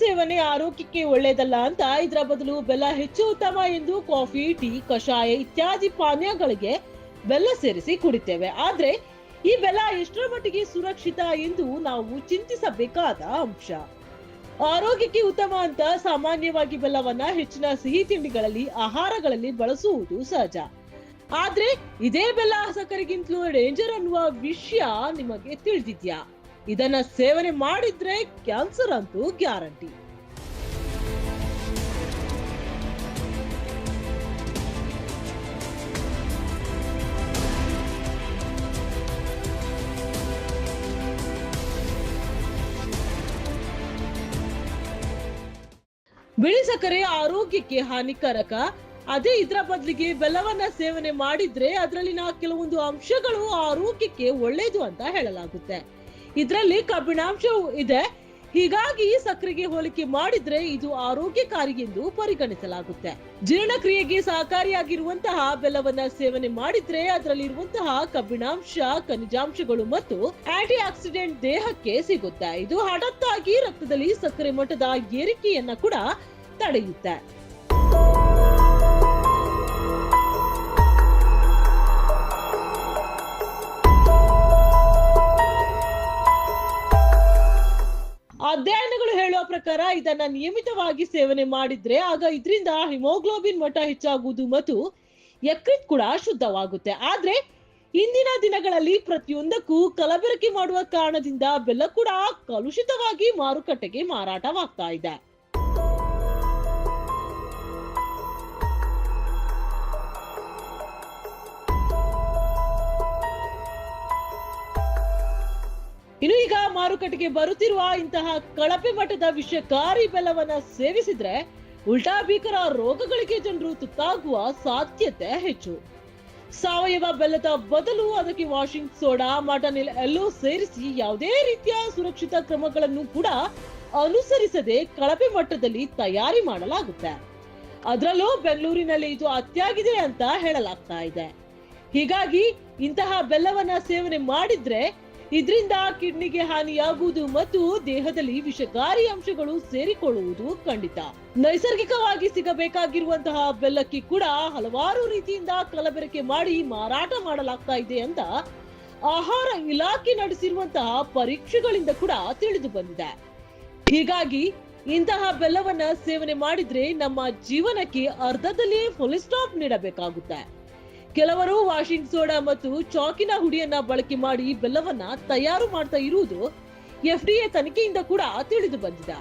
ಸೇವನೆ ಆರೋಗ್ಯಕ್ಕೆ ಒಳ್ಳೆಯದಲ್ಲ ಅಂತ ಇದರ ಬದಲು ಬೆಲ್ಲ ಹೆಚ್ಚು ಉತ್ತಮ ಎಂದು ಕಾಫಿ, ಟೀ, ಕಷಾಯ ಇತ್ಯಾದಿ ಪಾನೀಯಗಳಿಗೆ ಬೆಲ್ಲ ಸೇರಿಸಿ ಕುಡಿತೇವೆ. ಆದ್ರೆ ಈ ಬೆಲ್ಲ ಎಷ್ಟರ ಮಟ್ಟಿಗೆ ಸುರಕ್ಷಿತ ಎಂದು ನಾವು ಚಿಂತಿಸಬೇಕಾದ ಅಂಶ. ಆರೋಗ್ಯಕ್ಕೆ ಉತ್ತಮ ಅಂತ ಸಾಮಾನ್ಯವಾಗಿ ಬೆಲ್ಲವನ್ನ ಹೆಚ್ಚಿನ ಸಿಹಿ ತಿಂಡಿಗಳಲ್ಲಿ, ಆಹಾರಗಳಲ್ಲಿ ಬಳಸುವುದು ಸಹಜ. ಆದ್ರೆ ಇದೇ ಬೆಲ್ಲ ಸಕ್ಕರೆಗಿಂತಲೂ ಡೇಂಜರ್ ಅನ್ನುವ ವಿಷಯ ನಿಮಗೆ ತಿಳಿದಿದ್ಯಾ? ಇದನ್ನ ಸೇವನೆ ಮಾಡಿದ್ರೆ ಕ್ಯಾನ್ಸರ್ ಅಂತೂ ಗ್ಯಾರಂಟಿ. ಬಿಳಿ ಸಕ್ಕರೆ ಆರೋಗ್ಯಕ್ಕೆ ಹಾನಿಕಾರಕ. ಅದೇ ಇದರ ಬದಲಿಗೆ ಬೆಲ್ಲವನ್ನ ಸೇವನೆ ಮಾಡಿದ್ರೆ ಅದರಲ್ಲಿನ ಕೆಲವೊಂದು ಅಂಶಗಳು ಆರೋಗ್ಯಕ್ಕೆ ಒಳ್ಳೆಯದು ಅಂತ ಹೇಳಲಾಗುತ್ತೆ. ಇದರಲ್ಲಿ ಕಬ್ಬಿಣಾಂಶವೂ ಇದೆ. ಹೀಗಾಗಿ ಸಕ್ಕರೆಗೆ ಹೋಲಿಕೆ ಮಾಡಿದ್ರೆ ಇದು ಆರೋಗ್ಯಕಾರಿ ಎಂದು ಪರಿಗಣಿಸಲಾಗುತ್ತೆ. ಜೀರ್ಣಕ್ರಿಯೆಗೆ ಸಹಕಾರಿಯಾಗಿರುವಂತಹ ಬೆಲ್ಲವನ್ನ ಸೇವನೆ ಮಾಡಿದ್ರೆ ಅದರಲ್ಲಿರುವಂತಹ ಕಬ್ಬಿಣಾಂಶ, ಖನಿಜಾಂಶಗಳು ಮತ್ತು ಆಂಟಿ ಆಕ್ಸಿಡೆಂಟ್ ದೇಹಕ್ಕೆ ಸಿಗುತ್ತೆ. ಇದು ಹಠಾತ್ತಾಗಿ ರಕ್ತದಲ್ಲಿ ಸಕ್ಕರೆ ಮಟ್ಟದ ಏರಿಕೆಯನ್ನ ಕೂಡ ತಡೆಯುತ್ತೆ. ಅಧ್ಯಯನಗಳು ಹೇಳುವ ಪ್ರಕಾರ ಇದನ್ನ ನಿಯಮಿತವಾಗಿ ಸೇವನೆ ಮಾಡಿದ್ರೆ ಆಗ ಇದರಿಂದ ಹಿಮೋಗ್ಲೋಬಿನ್ ಮಟ್ಟ ಹೆಚ್ಚಾಗುವುದು ಮತ್ತು ಯಕೃತ್ ಕೂಡ ಶುದ್ಧವಾಗುತ್ತೆ. ಆದ್ರೆ ಇಂದಿನ ದಿನಗಳಲ್ಲಿ ಪ್ರತಿಯೊಂದಕ್ಕೂ ಕಲಬೆರಕೆ ಮಾಡುವ ಕಾರಣದಿಂದ ಬೆಲ್ಲ ಕೂಡ ಕಲುಷಿತವಾಗಿ ಮಾರುಕಟ್ಟೆಗೆ ಮಾರಾಟವಾಗ್ತಾ ಇದೆ. ಇನ್ನು ಈಗ ಮಾರುಕಟ್ಟೆಗೆ ಬರುತ್ತಿರುವ ಇಂತಹ ಕಳಪೆ ಮಟ್ಟದ ವಿಷಕಾರಿ ಬೆಲ್ಲವನ್ನ ಸೇವಿಸಿದ್ರೆ ಉಲ್ಟಾ ಭೀಕರ ರೋಗಗಳಿಗೆ ಜನರು ತುತ್ತಾಗುವ ಸಾಧ್ಯತೆ ಹೆಚ್ಚು. ಸಾವಯವ ಬೆಲ್ಲದ ಬದಲು ಅದಕ್ಕೆ ವಾಷಿಂಗ್ ಸೋಡಾ, ಮಾಟನಿಲ್ ಎಲ್ಲೋ ಸೇರಿಸಿ ಯಾವುದೇ ರೀತಿಯ ಸುರಕ್ಷಿತ ಕ್ರಮಗಳನ್ನು ಕೂಡ ಅನುಸರಿಸದೆ ಕಳಪೆ ಮಟ್ಟದಲ್ಲಿ ತಯಾರಿ ಮಾಡಲಾಗುತ್ತೆ. ಅದರಲ್ಲೂ ಬೆಂಗಳೂರಿನಲ್ಲಿ ಇದು ಅತ್ಯಾಗಿದೆ ಅಂತ ಹೇಳಲಾಗ್ತಾ ಇದೆ. ಹೀಗಾಗಿ ಇಂತಹ ಬೆಲ್ಲವನ್ನ ಸೇವನೆ ಮಾಡಿದ್ರೆ ಇದರಿಂದ ಕಿಡ್ನಿಗೆ ಹಾನಿಯಾಗುವುದು ಮತ್ತು ದೇಹದಲ್ಲಿ ವಿಷಕಾರಿ ಅಂಶಗಳು ಸೇರಿಕೊಳ್ಳುವುದು ಖಂಡಿತ. ನೈಸರ್ಗಿಕವಾಗಿ ಸಿಗಬೇಕಾಗಿರುವಂತಹ ಬೆಲ್ಲಕ್ಕೆ ಕೂಡ ಹಲವಾರು ರೀತಿಯಿಂದ ಕಲಬೆರಕೆ ಮಾಡಿ ಮಾರಾಟ ಮಾಡಲಾಗ್ತಾ ಇದೆ ಅಂತ ಆಹಾರ ಇಲಾಖೆ ನಡೆಸಿರುವಂತಹ ಪರೀಕ್ಷೆಗಳಿಂದ ಕೂಡ ತಿಳಿದು ಬಂದಿದೆ. ಹೀಗಾಗಿ ಇಂತಹ ಬೆಲ್ಲವನ್ನ ಸೇವನೆ ಮಾಡಿದ್ರೆ ನಮ್ಮ ಜೀವನಕ್ಕೆ ಅರ್ಧದಲ್ಲಿ ಫುಲ್ ಸ್ಟಾಪ್ ನೀಡಬೇಕಾಗುತ್ತೆ. ಕೆಲವರು ವಾಷಿಂಗ್ ಸೋಡಾ ಮತ್ತು ಚಾಕಿನ ಹುಡಿಯನ್ನ ಬಳಕೆ ಮಾಡಿ ಬೆಲ್ಲವನ್ನ ತಯಾರು ಮಾಡ್ತಾ ಇರುವುದು FDA ತನಿಖೆಯಿಂದ ಕೂಡ ತಿಳಿದು ಬಂದಿದೆ.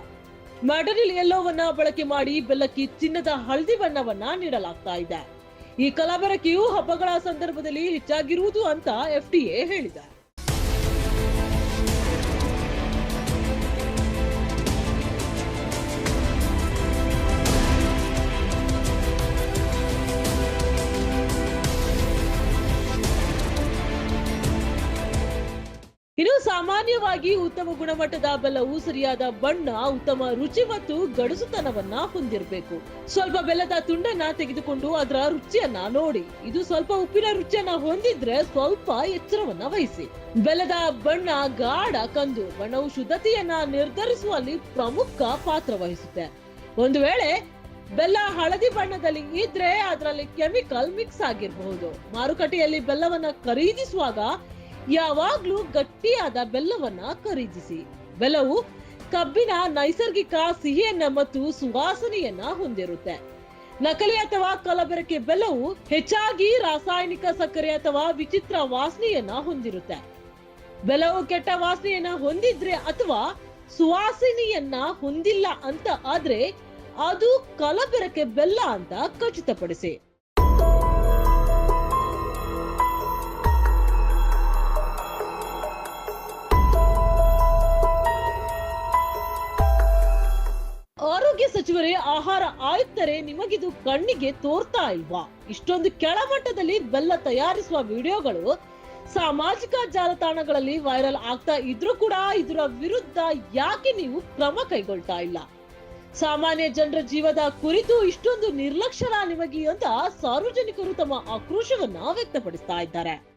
ಮ್ಯಾಟನಿಲ್ ಎಲ್ಲೋವನ್ನ ಬಳಕೆ ಮಾಡಿ ಬೆಲ್ಲಕ್ಕೆ ಚಿನ್ನದ ಹಳದಿ ಬಣ್ಣವನ್ನ ನೀಡಲಾಗ್ತಾ ಇದೆ. ಈ ಕಲಬೆರಕೆಯು ಹಬ್ಬಗಳ ಸಂದರ್ಭದಲ್ಲಿ ಹೆಚ್ಚಾಗಿರುವುದು ಅಂತ FDA ಹೇಳಿದೆ. ಇನ್ನು ಸಾಮಾನ್ಯವಾಗಿ ಉತ್ತಮ ಗುಣಮಟ್ಟದ ಬೆಲ್ಲವು ಸರಿಯಾದ ಬಣ್ಣ, ಉತ್ತಮ ರುಚಿ ಮತ್ತು ಗಡುಸುತನವನ್ನ ಹೊಂದಿರಬೇಕು. ಸ್ವಲ್ಪ ಬೆಲ್ಲದ ತುಂಡನ್ನ ತೆಗೆದುಕೊಂಡು ಅದರ ರುಚಿಯನ್ನ ನೋಡಿ. ಇದು ಸ್ವಲ್ಪ ಉಪ್ಪಿನ ರುಚಿಯನ್ನ ಹೊಂದಿದ್ರೆ ಸ್ವಲ್ಪ ಎಚ್ಚರವನ್ನ ವಹಿಸಿ. ಬೆಲ್ಲದ ಬಣ್ಣ ಗಾಢ ಕಂದು ಬಣ್ಣವು ಶುದ್ಧತೆಯನ್ನ ನಿರ್ಧರಿಸುವಲ್ಲಿ ಪ್ರಮುಖ ಪಾತ್ರ ವಹಿಸುತ್ತೆ. ಒಂದು ವೇಳೆ ಬೆಲ್ಲ ಹಳದಿ ಬಣ್ಣದಲ್ಲಿ ಇದ್ರೆ ಅದರಲ್ಲಿ ಕೆಮಿಕಲ್ ಮಿಕ್ಸ್ ಆಗಿರಬಹುದು. ಮಾರುಕಟ್ಟೆಯಲ್ಲಿ ಬೆಲ್ಲವನ್ನ ಖರೀದಿಸುವಾಗ ಯಾವಾಗ್ಲೂ ಗಟ್ಟಿಯಾದ ಬೆಲ್ಲವನ್ನ ಖರೀದಿಸಿ. ಬೆಲ್ಲವು ಕಬ್ಬಿನ ನೈಸರ್ಗಿಕ ಸಿಹಿಯನ್ನ ಮತ್ತು ಸುವಾಸನೆಯನ್ನ ಹೊಂದಿರುತ್ತೆ. ನಕಲಿ ಅಥವಾ ಕಲಬೆರಕೆ ಬೆಲ್ಲವು ಹೆಚ್ಚಾಗಿ ರಾಸಾಯನಿಕ ಸಕ್ಕರೆ ಅಥವಾ ವಿಚಿತ್ರ ವಾಸನೆಯನ್ನ ಹೊಂದಿರುತ್ತೆ. ಬೆಲ್ಲವು ಕೆಟ್ಟ ವಾಸನೆಯನ್ನ ಹೊಂದಿದ್ರೆ ಅಥವಾ ಸುವಾಸನೆಯನ್ನ ಹೊಂದಿಲ್ಲ ಅಂತ ಆದ್ರೆ ಅದು ಕಲಬೆರಕೆ ಬೆಲ್ಲ ಅಂತ ಖಚಿತಪಡಿಸಿ. ಆರೋಗ್ಯ ಸಚಿವರೇ, ಆಹಾರ ಆಯುಕ್ತರೇ, ನಿಮಗಿದು ಕಣ್ಣಿಗೆ ತೋರ್ತಾ ಇಲ್ವಾ? ಇಷ್ಟೊಂದು ಕೆಳಮಟ್ಟದಲ್ಲಿ ಬೆಲ್ಲ ತಯಾರಿಸುವ ವಿಡಿಯೋಗಳು ಸಾಮಾಜಿಕ ಜಾಲತಾಣಗಳಲ್ಲಿ ವೈರಲ್ ಆಗ್ತಾ ಇದ್ರೂ ಕೂಡ ಇದರ ವಿರುದ್ಧ ಯಾಕೆ ನೀವು ಕ್ರಮ ಕೈಗೊಳ್ತಾ ಇಲ್ಲ? ಸಾಮಾನ್ಯ ಜನರ ಜೀವದ ಕುರಿತು ಇಷ್ಟೊಂದು ನಿರ್ಲಕ್ಷ್ಯ ನಿಮಗೆ ಅಂತ ಸಾರ್ವಜನಿಕರು ತಮ್ಮ ಆಕ್ರೋಶವನ್ನ ವ್ಯಕ್ತಪಡಿಸ್ತಾ ಇದ್ದಾರೆ.